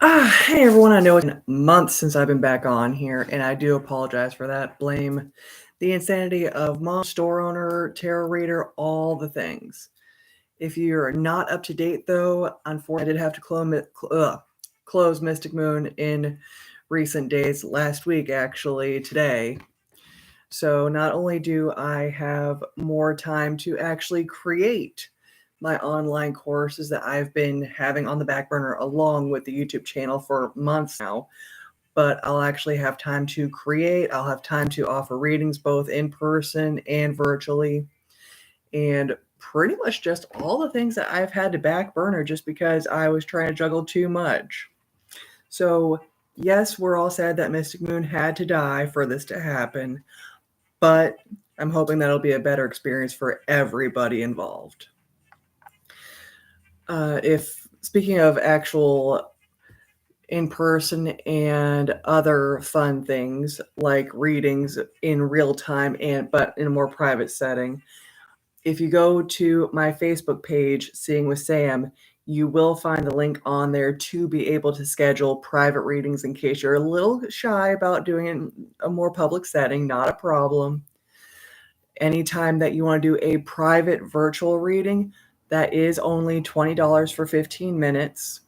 Hey everyone, I know it's been months since I've been back on here, and I do apologize for that. Blame the insanity of mom, store owner, tarot reader, all the things. If you're not up to date though, unfortunately I did have to close Mystic Moon in recent days, last week actually, today. So not only do I have more time to actually create my online courses that I've been having on the back burner along with the YouTube channel for months now, but I'll actually have time to create. I'll have time to offer readings both in person and virtually, and pretty much just all the things that I've had to back burner just because I was trying to juggle too much. So, yes, we're all sad that Mystic Moon had to die for this to happen, but I'm hoping that'll be a better experience for everybody involved. If speaking of actual in person and other fun things like readings in real time but in a more private setting, if you go to my Facebook page, Seeing with Sam, you will find the link on there to be able to schedule private readings in case you're a little shy about doing it in a more public setting. Not a problem. Anytime that you want to do a private virtual reading, that is only $20 for 15 minutes.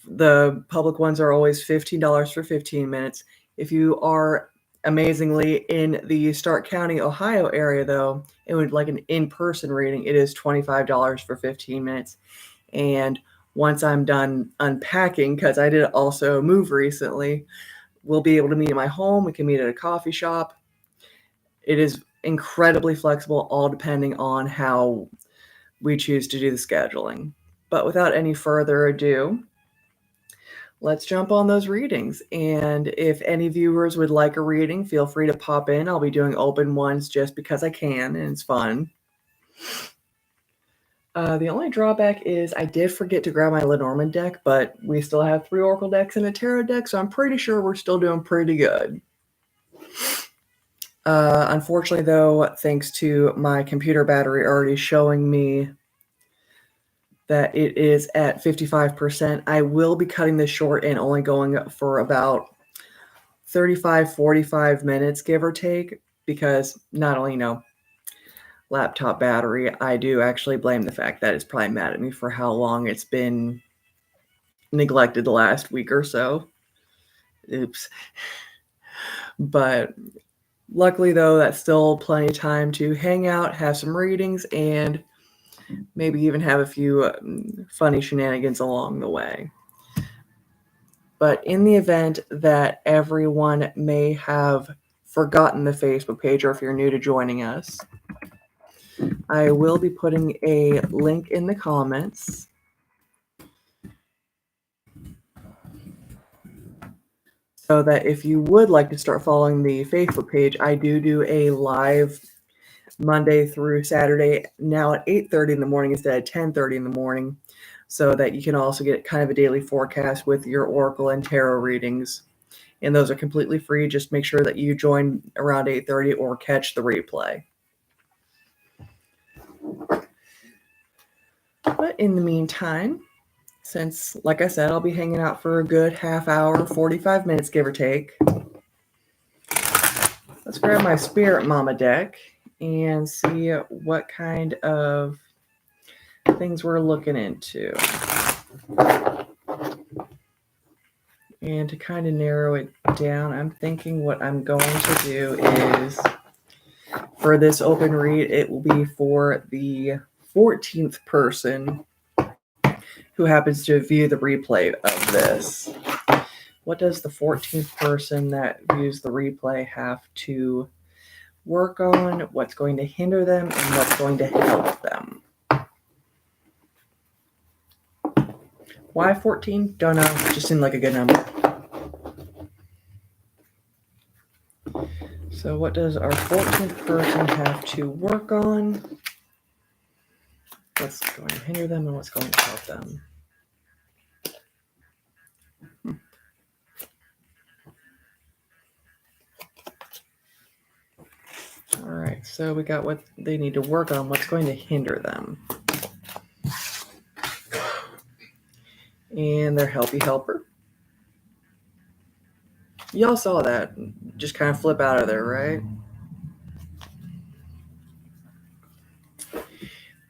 The public ones are always $15 for 15 minutes. If you are amazingly in the Stark County, Ohio area, though, it would like an in-person reading, it is $25 for 15 minutes. And once I'm done unpacking, because I did also move recently, we'll be able to meet at my home. We can meet at a coffee shop. It is incredibly flexible, all depending on how we choose to do the scheduling. But without any further ado, let's jump on those readings. And if any viewers would like a reading, feel free to pop in. I'll be doing open ones just because I can, and it's fun. The only drawback is I did forget to grab my Lenormand deck, but we still have 3 Oracle decks and a Tarot deck, so I'm pretty sure we're still doing pretty good. Unfortunately, though, thanks to my computer battery already showing me that it is at 55%, I will be cutting this short and only going for about 35-45 minutes, give or take, because not only, laptop battery, I do actually blame the fact that it's probably mad at me for how long it's been neglected the last week or so. Oops. But luckily, though, that's still plenty of time to hang out, have some readings, and maybe even have a few funny shenanigans along the way. But in the event that everyone may have forgotten the Facebook page, or if you're new to joining us, I will be putting a link in the comments. So that if you would like to start following the Facebook page, I do a live Monday through Saturday, now at 8:30 in the morning instead of 10:30 in the morning, so that you can also get kind of a daily forecast with your Oracle and Tarot readings. And those are completely free. Just make sure that you join around 8:30 or catch the replay. But in the meantime, since, like I said, I'll be hanging out for a good half hour, 45 minutes, give or take, let's grab my Spirit Mama deck and see what kind of things we're looking into. And to kind of narrow it down, I'm thinking what I'm going to do is, for this open read, it will be for the 14th person who happens to view the replay of this. What does the 14th person that views the replay have to work on? What's going to hinder them and what's going to help them? Why 14? Don't know. Just seemed like a good number. So what does our 14th person have to work on? What's going to hinder them and what's going to help them? All right, so we got what they need to work on, what's going to hinder them. and their helpy helper. Y'all saw that. Just kind of flip out of there, right?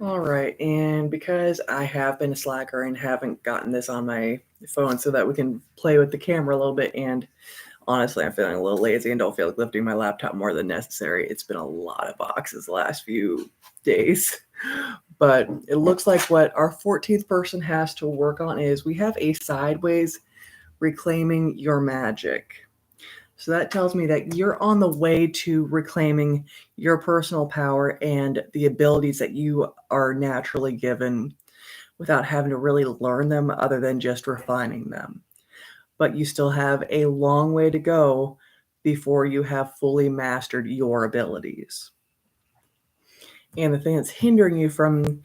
All right, and because I have been a slacker and haven't gotten this on my phone so that we can play with the camera a little bit, and honestly, I'm feeling a little lazy and don't feel like lifting my laptop more than necessary. It's been a lot of boxes the last few days. But it looks like what our 14th person has to work on is we have a sideways reclaiming your magic. So that tells me that you're on the way to reclaiming your personal power and the abilities that you are naturally given without having to really learn them other than just refining them. But you still have a long way to go before you have fully mastered your abilities. And the thing that's hindering you from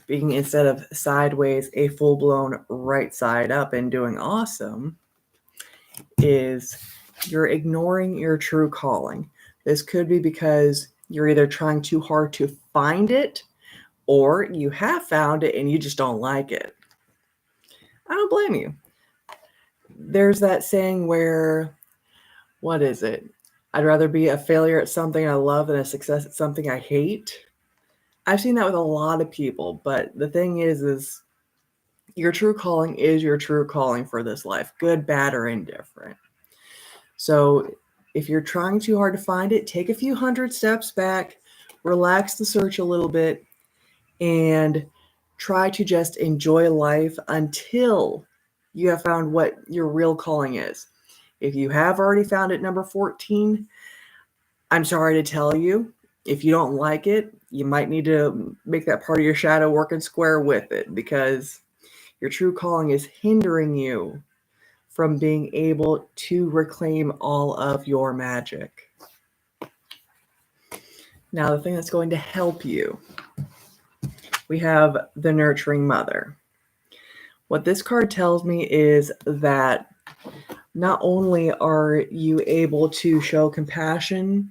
being, instead of sideways, a full-blown right side up and doing awesome is you're ignoring your true calling. This could be because you're either trying too hard to find it or you have found it and you just don't like it. I don't blame you. There's that saying where, what is it? I'd rather be a failure at something I love than a success at something I hate. I've seen that with a lot of people, but the thing is your true calling is your true calling for this life, good, bad, or indifferent. So if you're trying too hard to find it, take a few hundred steps back, relax the search a little bit, and try to just enjoy life until you have found what your real calling is. If you have already found it, number 14, I'm sorry to tell you, if you don't like it, you might need to make that part of your shadow working square with it, because your true calling is hindering you from being able to reclaim all of your magic. Now, the thing that's going to help you, we have the Nurturing Mother. What this card tells me is that not only are you able to show compassion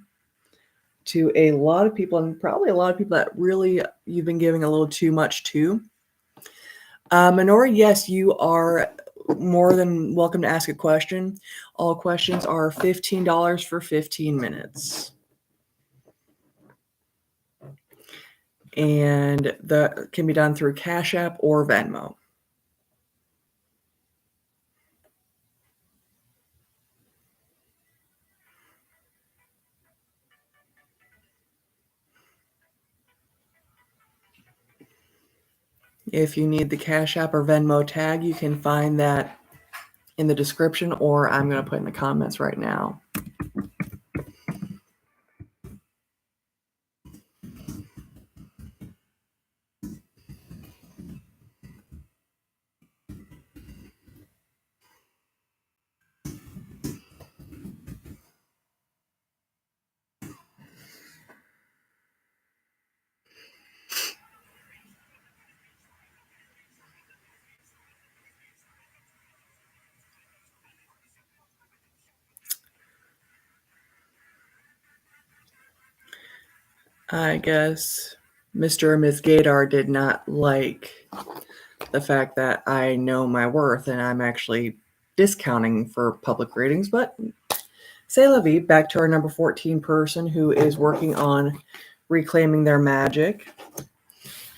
to a lot of people, and probably a lot of people that really you've been giving a little too much to. Minori, yes, you are more than welcome to ask a question. All questions are $15 for 15 minutes. And that can be done through Cash App or Venmo. If you need the Cash App or Venmo tag, you can find that in the description, or I'm going to put in the comments right now. I guess Mr. or Ms. Gadar did not like the fact that I know my worth and I'm actually discounting for public readings, but c'est la vie. Back to our number 14 person who is working on reclaiming their magic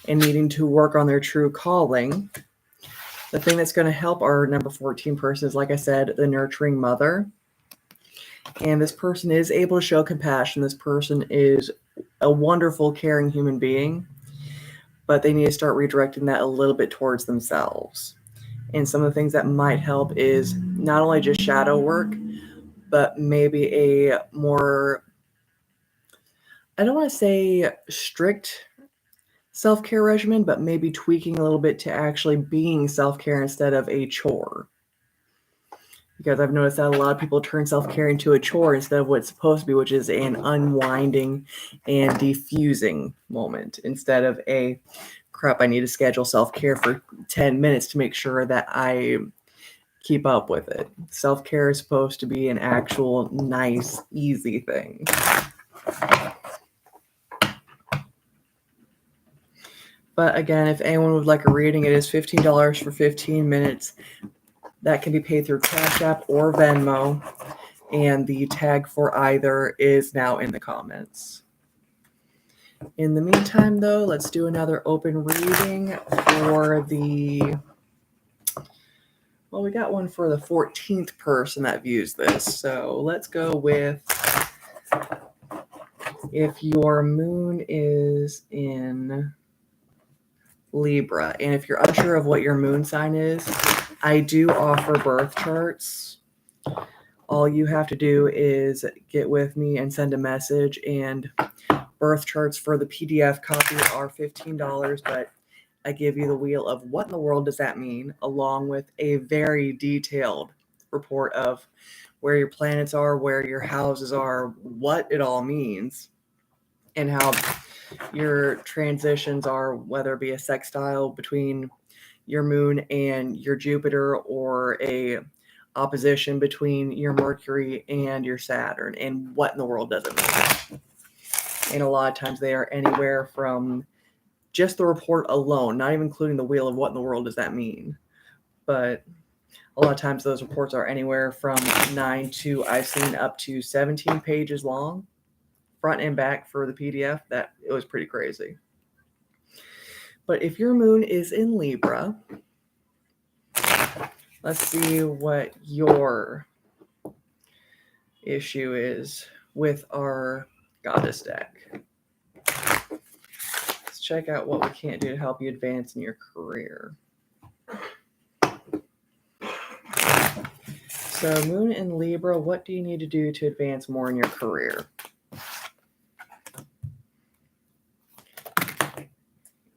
and needing to work on their true calling. The thing that's going to help our number 14 person is, like I said, the Nurturing Mother. And this person is able to show compassion. This person is a wonderful, caring human being, but they need to start redirecting that a little bit towards themselves. And some of the things that might help is not only just shadow work, but maybe a more, I don't want to say strict self-care regimen, but maybe tweaking a little bit to actually being self-care instead of a chore. Because I've noticed that a lot of people turn self-care into a chore instead of what it's supposed to be, which is an unwinding and defusing moment, instead of a crap, I need to schedule self-care for 10 minutes to make sure that I keep up with it. Self-care is supposed to be an actual nice, easy thing. But again, if anyone would like a reading, it is $15 for 15 minutes. That can be paid through Cash App or Venmo, and the tag for either is now in the comments. In the meantime, though, let's do another open reading for the... Well, we got one for the 14th person that views this. So let's go with if your moon is in Libra. And if you're unsure of what your moon sign is, I do offer birth charts. All you have to do is get with me and send a message, and birth charts for the PDF copy are $15, but I give you the wheel of what in the world does that mean, along with a very detailed report of where your planets are, where your houses are, what it all means, and how your transitions are, whether it be a sextile between your moon and your Jupiter, or a opposition between your Mercury and your Saturn, and what in the world does it mean. And a lot of times they are anywhere from just the report alone, not even including the wheel of what in the world does that mean. But a lot of times those reports are anywhere from 9 to, I've seen, up to 17 pages long, front and back for the PDF. That it was pretty crazy. But if your moon is in Libra, let's see what your issue is with our goddess deck. Let's check out what we can't do to help you advance in your career. So moon in Libra, what do you need to do to advance more in your career?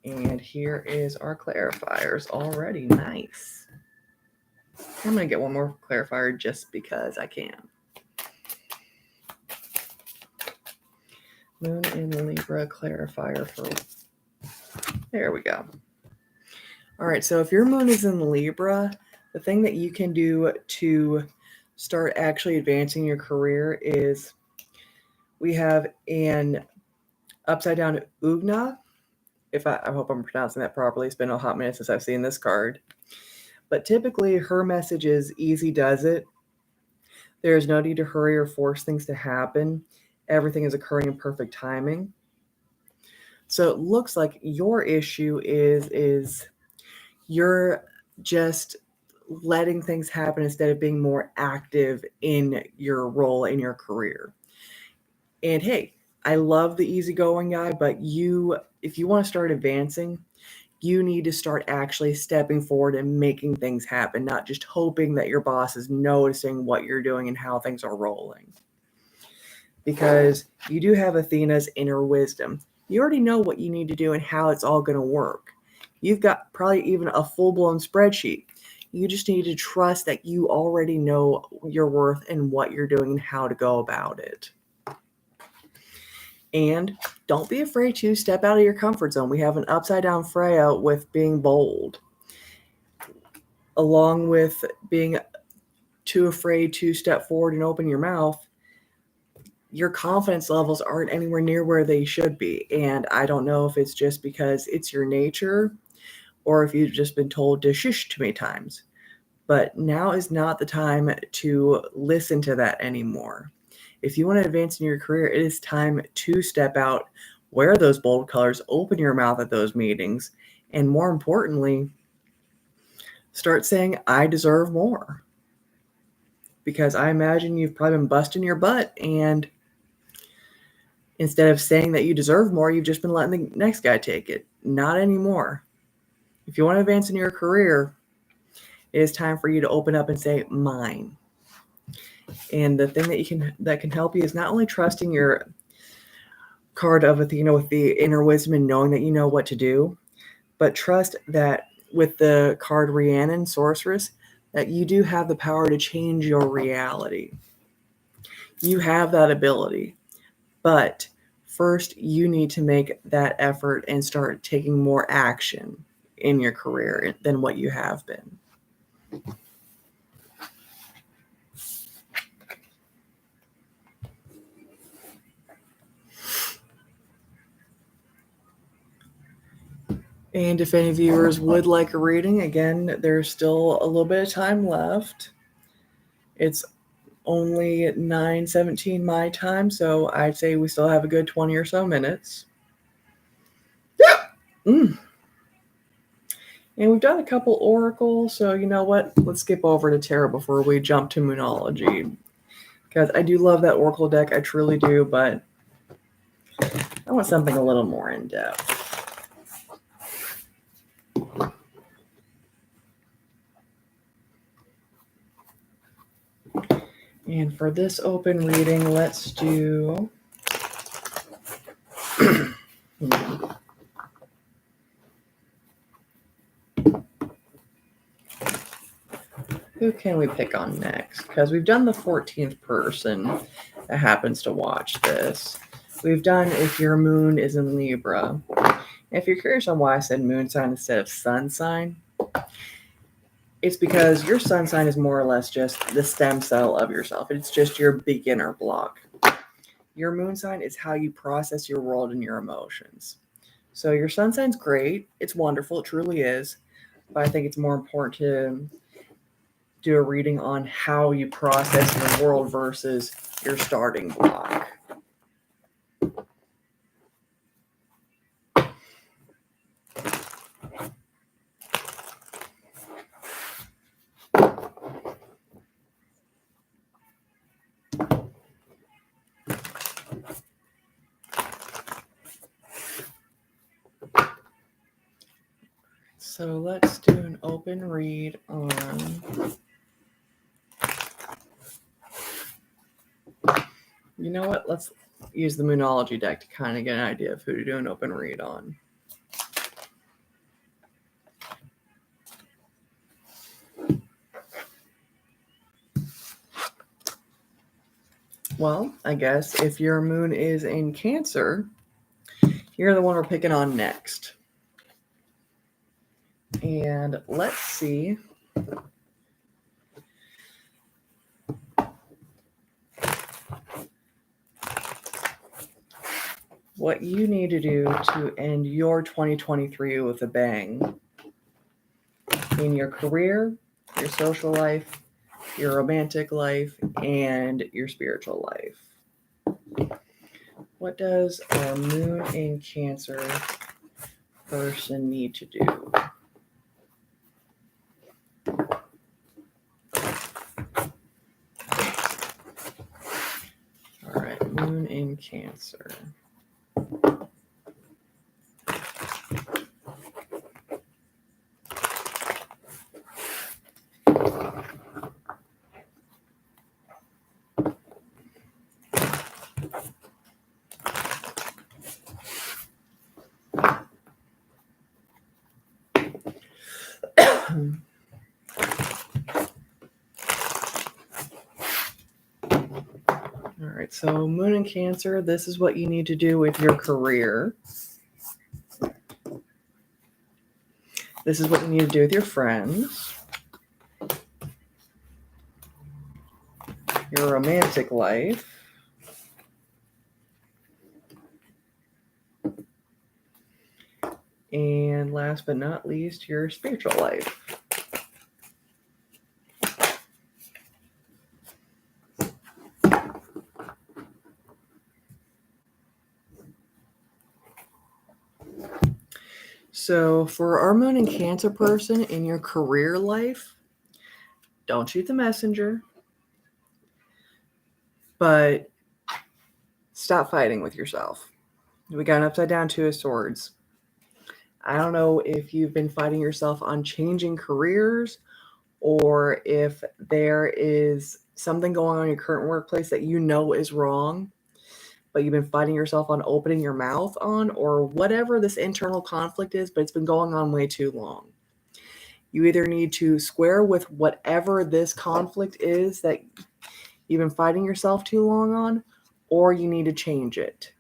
And here is our clarifiers already. Nice. I'm going to get one more clarifier just because I can. Moon in Libra clarifier for... There we go. All right, so if your moon is in Libra, the thing that you can do to start actually advancing your career is we have an upside down Ugna. I hope I'm pronouncing that properly. It's been a hot minute since I've seen this card. But typically her message is easy does it. There is no need to hurry or force things to happen. Everything is occurring in perfect timing. So it looks like your issue is you're just letting things happen instead of being more active in your role in your career. And hey, I love the easygoing guy, but if you want to start advancing, you need to start actually stepping forward and making things happen, not just hoping that your boss is noticing what you're doing and how things are rolling. Because you do have Athena's inner wisdom. You already know what you need to do and how it's all going to work. You've got probably even a full-blown spreadsheet. You just need to trust that you already know your worth and what you're doing and how to go about it. And don't be afraid to step out of your comfort zone. We have an upside down Freya with being bold, along with being too afraid to step forward and open your mouth. Your confidence levels aren't anywhere near where they should be. And I don't know if it's just because it's your nature or if you've just been told to shush too many times. But now is not the time to listen to that anymore. If you want to advance in your career, it is time to step out, wear those bold colors, open your mouth at those meetings, and more importantly, start saying, I deserve more. Because I imagine you've probably been busting your butt, and instead of saying that you deserve more, you've just been letting the next guy take it. Not anymore. If you want to advance in your career, it is time for you to open up and say, mine. And the thing that can help you is not only trusting your card of Athena with the inner wisdom and knowing that you know what to do, but trust that with the card Rhiannon, Sorceress, that you do have the power to change your reality. You have that ability, but first you need to make that effort and start taking more action in your career than what you have been. And if any viewers would like a reading, again, there's still a little bit of time left. It's only 9:17 my time, so I'd say we still have a good 20 or so minutes. And we've done a couple oracles, so you know what? Let's skip over to tarot before we jump to moonology. Because I do love that oracle deck, I truly do, but I want something a little more in depth. And for this open reading, let's do... Who can we pick on next? Because we've done the 14th person that happens to watch this. We've done if your moon is in Libra. If you're curious on why I said moon sign instead of sun sign, it's because your sun sign is more or less just the stem cell of yourself. It's just your beginner block. Your moon sign is how you process your world and your emotions. So your sun sign's great. It's wonderful. It truly is. But I think it's more important to do a reading on how you process your world versus your starting block. So let's do an open read on... You know what? Let's use the Moonology deck to kind of get an idea of who to do an open read on. Well, I guess if your moon is in Cancer, you're the one we're picking on next. And let's see. What you need to do to end your 2023 with a bang in your career, your social life, your romantic life, and your spiritual life. What does our moon in Cancer person need to do? All right, moon in Cancer. All right, so moon in Cancer, this is what you need to do with your career. This is what you need to do with your friends, your romantic life, and last but not least, your spiritual life. So for our moon and Cancer person in your career life, don't shoot the messenger, but stop fighting with yourself. We got an upside down Two of Swords. I don't know if you've been fighting yourself on changing careers or if there is something going on in your current workplace that you know is wrong, but you've been fighting yourself on opening your mouth on, or whatever this internal conflict is, but it's been going on way too long. You either need to square with whatever this conflict is that you've been fighting yourself too long on, or you need to change it.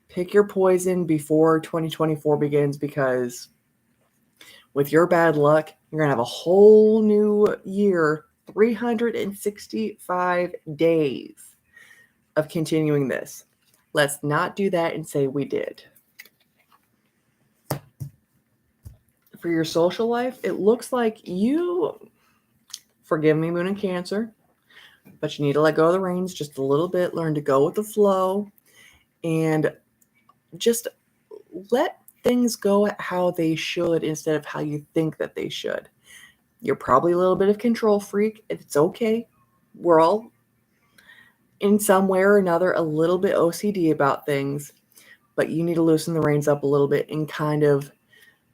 Pick your poison before 2024 begins, because with your bad luck, you're going to have a whole new year, 365 days of continuing this. Let's not do that and say we did. For your social life, it looks like you, forgive me, Moon and Cancer, but you need to let go of the reins just a little bit, learn to go with the flow, and just let things go how they should instead of how you think that they should. You're probably a little bit of control freak. It's okay. We're all in some way or another a little bit OCD about things, but you need to loosen the reins up a little bit and kind of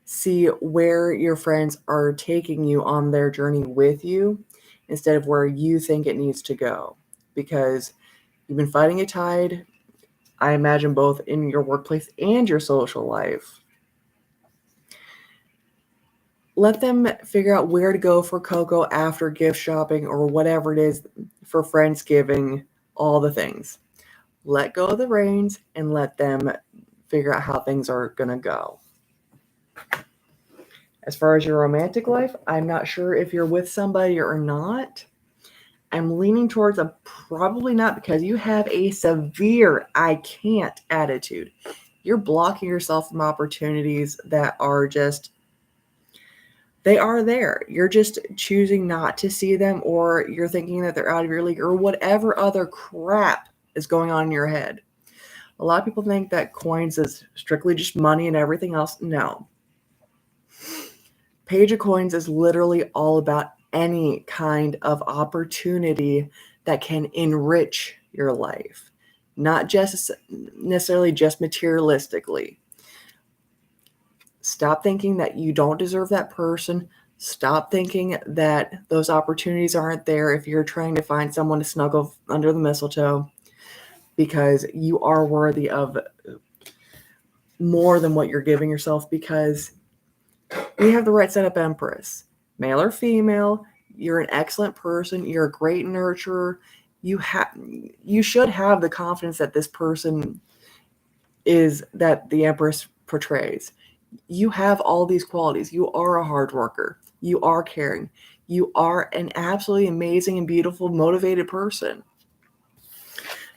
see where your friends are taking you on their journey with you instead of where you think it needs to go. Because you've been fighting a tide, I imagine, both in your workplace and your social life. Let them figure out where to go for cocoa after gift shopping or whatever it is for Friendsgiving, all the things. Let go of the reins and let them figure out how things are going to go. As far as your romantic life, I'm not sure if you're with somebody or not. I'm leaning towards a probably not, because you have a severe I can't attitude. You're blocking yourself from opportunities that are just, they are there. You're just choosing not to see them, or you're thinking that they're out of your league, or whatever other crap is going on in your head. A lot of people think that coins is strictly just money and everything else. No. Page of Coins is literally all about any kind of opportunity that can enrich your life, not just necessarily just materialistically. Stop thinking that you don't deserve that person. Stop thinking that those opportunities aren't there if you're trying to find someone to snuggle under the mistletoe, because you are worthy of more than what you're giving yourself, because we have the right setup Empress. Male or female, you're an excellent person. You're a great nurturer. You should have the confidence that this person is, that the Empress portrays. You have all these qualities. You are a hard worker. You are caring. You are an absolutely amazing and beautiful, motivated person.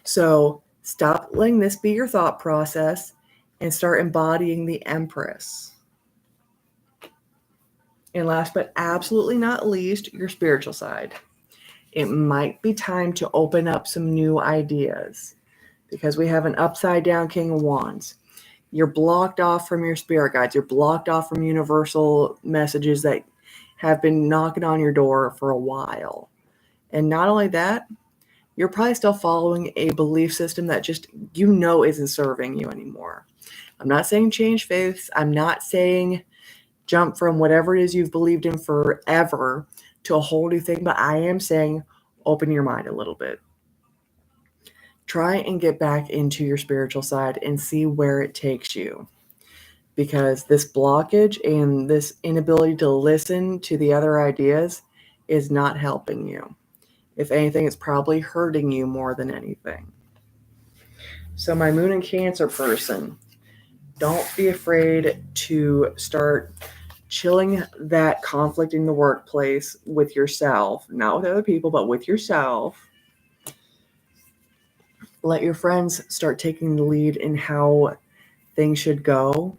So stop letting this be your thought process and start embodying the Empress. And last but absolutely not least, your spiritual side. It might be time to open up some new ideas, because we have an upside down King of Wands. You're blocked off from your spirit guides. You're blocked off from universal messages that have been knocking on your door for a while. And not only that, you're probably still following a belief system that just, isn't serving you anymore. I'm not saying change faiths. I'm not saying jump from whatever it is you've believed in forever to a whole new thing, but I am saying open your mind a little bit. Try and get back into your spiritual side and see where it takes you, because this blockage and this inability to listen to the other ideas is not helping you. If anything, it's probably hurting you more than anything. So my Moon and Cancer person, don't be afraid to start chilling that conflict in the workplace with yourself, not with other people, but with yourself. Let your friends start taking the lead in how things should go.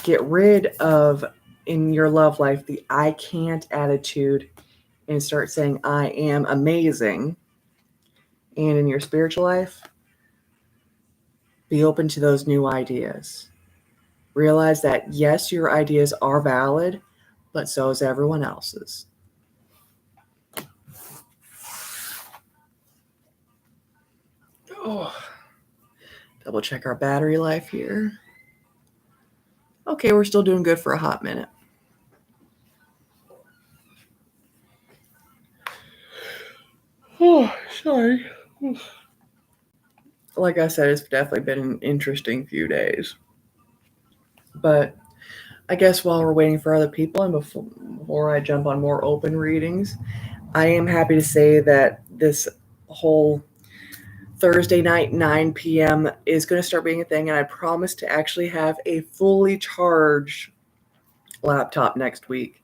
Get rid of, in your love life, the I can't attitude and start saying I am amazing. And in your spiritual life, be open to those new ideas. Realize that yes, your ideas are valid, but so is everyone else's. Oh, double check our battery life here. Okay, we're still doing good for a hot minute. Oh, sorry. Like I said, it's definitely been an interesting few days. But I guess while we're waiting for other people and before I jump on more open readings, I am happy to say that this whole Thursday night, 9 p.m. is going to start being a thing, and I promise to actually have a fully charged laptop next week.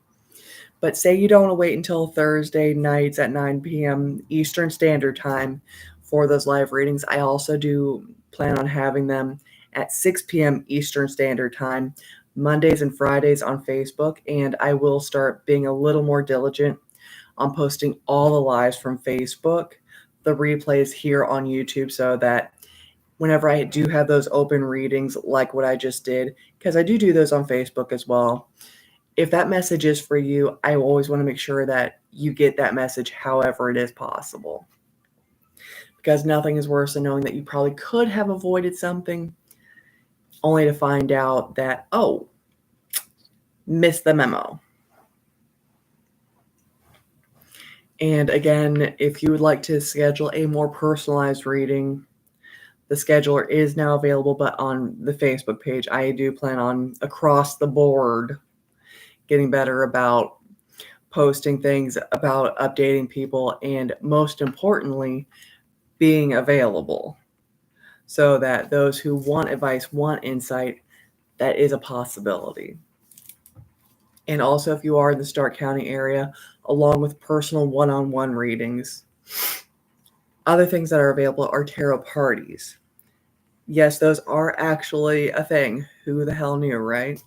But say you don't want to wait until Thursday nights at 9 p.m. Eastern Standard Time for those live readings. I also do plan on having them at 6 p.m. Eastern Standard Time, Mondays and Fridays on Facebook, and I will start being a little more diligent on posting all the lives from Facebook, the replays here on YouTube, so that whenever I do have those open readings like what I just did, because I do those on Facebook as well, if that message is for you, I always want to make sure that you get that message however it is possible. Because nothing is worse than knowing that you probably could have avoided something only to find out that, oh, missed the memo. And again, if you would like to schedule a more personalized reading, the scheduler is now available, but on the Facebook page, I do plan on across the board getting better about posting things, about updating people, and most importantly, being available so that those who want advice, want insight, that is a possibility. And also, if you are in the Stark County area, along with personal one-on-one readings, other things that are available are tarot parties. Yes, those are actually a thing. Who the hell knew, right?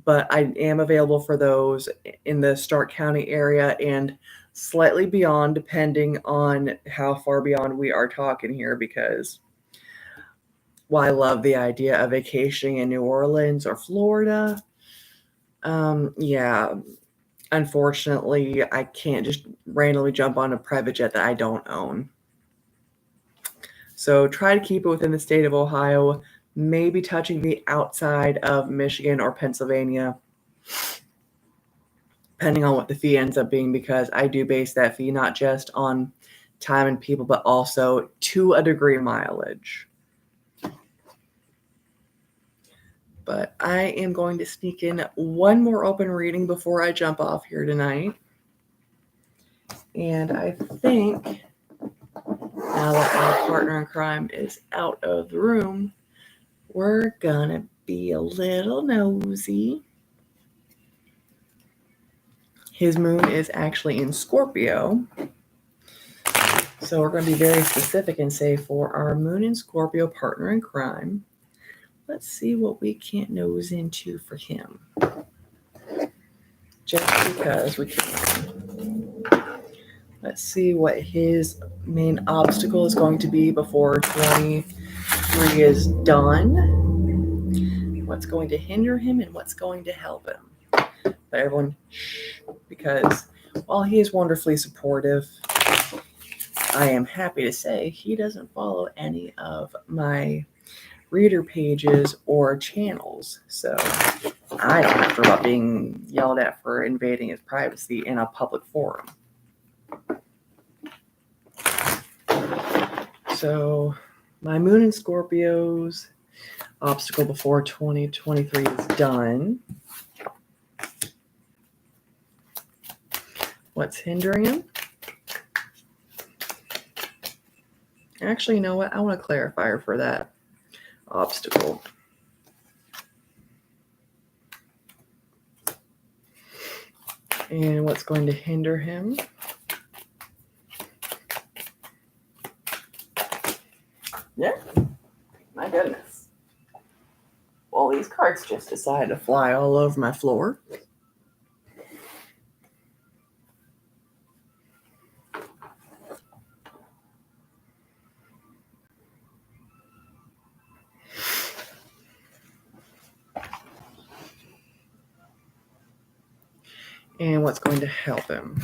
But I am available for those in the Stark County area and slightly beyond, depending on how far beyond we are talking here, because while I love the idea of vacationing in New Orleans or Florida, yeah, unfortunately, I can't just randomly jump on a private jet that I don't own. So try to keep it within the state of Ohio, maybe touching the outside of Michigan or Pennsylvania, depending on what the fee ends up being, because I do base that fee not just on time and people, but also to a degree mileage. But I am going to sneak in one more open reading before I jump off here tonight. And I think now that our partner in crime is out of the room, we're gonna be a little nosy. His moon is actually in Scorpio. So we're going to be very specific and say for our moon in Scorpio partner in crime, let's see what we can't nose into for him. Just because we can. Let's see what his main obstacle is going to be before 23 is done. What's going to hinder him and what's going to help him. But everyone, shh, because while he is wonderfully supportive, I am happy to say he doesn't follow any of my reader pages or channels. So I don't have to worry about being yelled at for invading his privacy in a public forum. So my moon in Scorpio's obstacle before 2023 is done. What's hindering him? Actually, you know what? I want a clarifier for that obstacle. And what's going to hinder him? Yeah, my goodness. Well, these cards just decided to fly all over my floor. And what's going to help him?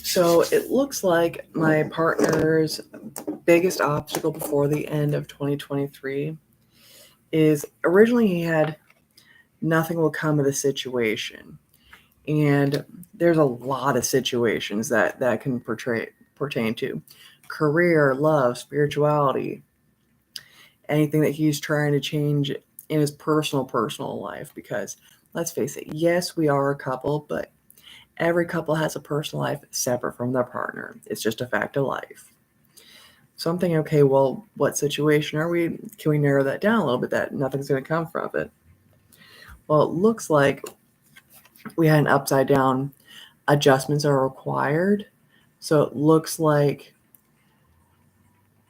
So it looks like my partner's biggest obstacle before the end of 2023 is originally he had nothing will come of the situation. And there's a lot of situations that can pertain to career, love, spirituality, anything that he's trying to change in his personal life. Because let's face it, yes, we are a couple, but every couple has a personal life separate from their partner. It's just a fact of life. So I'm thinking, okay, well, what situation are we? Can we narrow that down a little bit that nothing's going to come from it? Well, it looks like we had an upside down. Adjustments are required. So it looks like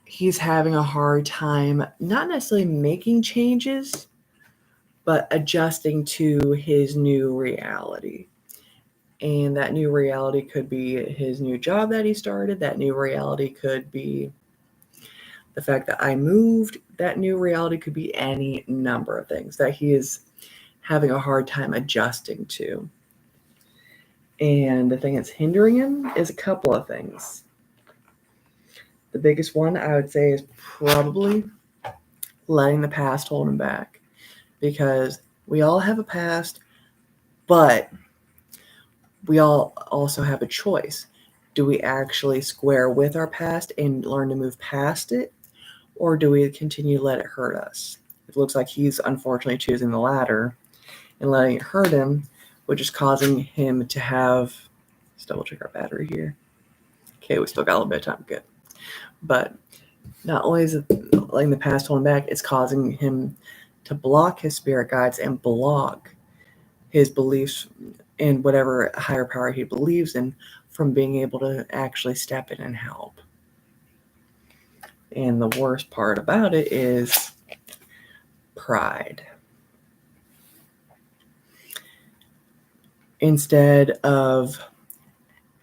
he's having a hard time, not necessarily making changes, but adjusting to his new reality. And that new reality could be his new job that he started. That new reality could be the fact that I moved. That new reality could be any number of things that he is having a hard time adjusting to. And the thing that's hindering him is a couple of things. The biggest one I would say is probably letting the past hold him back, because we all have a past, but we all also have a choice. Do we actually square with our past and learn to move past it, or do we continue to let it hurt us? It looks like he's unfortunately choosing the latter and letting it hurt him, which is causing him to have. Let's double check our battery here. Okay, we still got a little bit of time. Good. But not only is it letting the past hold him back, it's causing him to block his spirit guides and block his beliefs in whatever higher power he believes in from being able to actually step in and help. And the worst part about it is pride. Instead of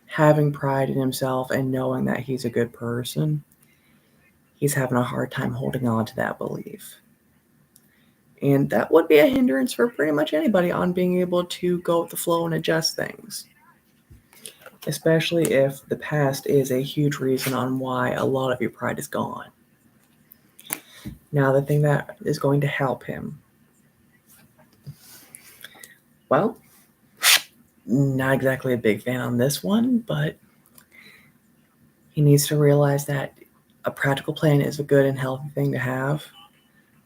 having pride in himself and knowing that he's a good person, he's having a hard time holding on to that belief. And that would be a hindrance for pretty much anybody on being able to go with the flow and adjust things. Especially if the past is a huge reason on why a lot of your pride is gone. Now, the thing that is going to help him, well, not exactly a big fan on this one, but he needs to realize that a practical plan is a good and healthy thing to have,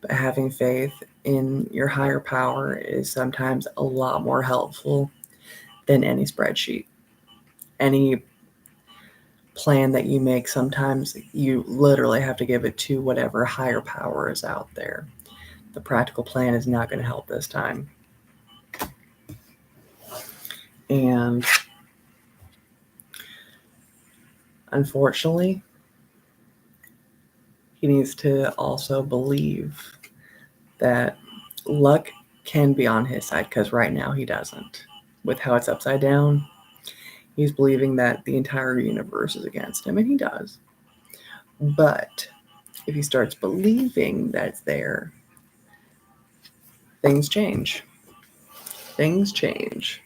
but having faith in your higher power is sometimes a lot more helpful than any spreadsheet. Any plan that you make, sometimes you literally have to give it to whatever higher power is out there. The practical plan is not going to help this time. And unfortunately, he needs to also believe that luck can be on his side, because right now he doesn't. With how it's upside down, he's believing that the entire universe is against him, and he does. But if he starts believing that it's there, things change. Things change.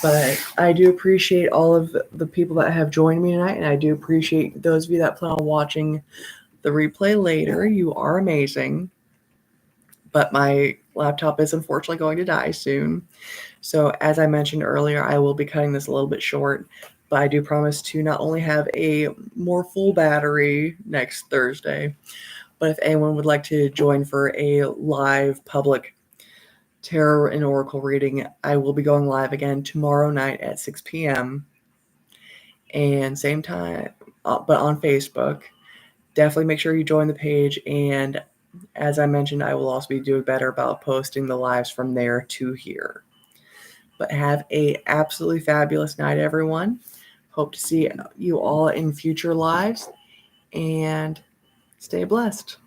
But I do appreciate all of the people that have joined me tonight, and I do appreciate those of you that plan on watching the replay later. You are amazing. But my laptop is unfortunately going to die soon. So as I mentioned earlier, I will be cutting this a little bit short, but I do promise to not only have a more full battery next Thursday, but if anyone would like to join for a live public tarot and oracle reading, I will be going live again tomorrow night at 6 p.m. and same time, but on Facebook. Definitely make sure you join the page, and as I mentioned, I will also be doing better about posting the lives from there to here. But have a absolutely fabulous night, everyone. Hope to see you all in future lives, and stay blessed.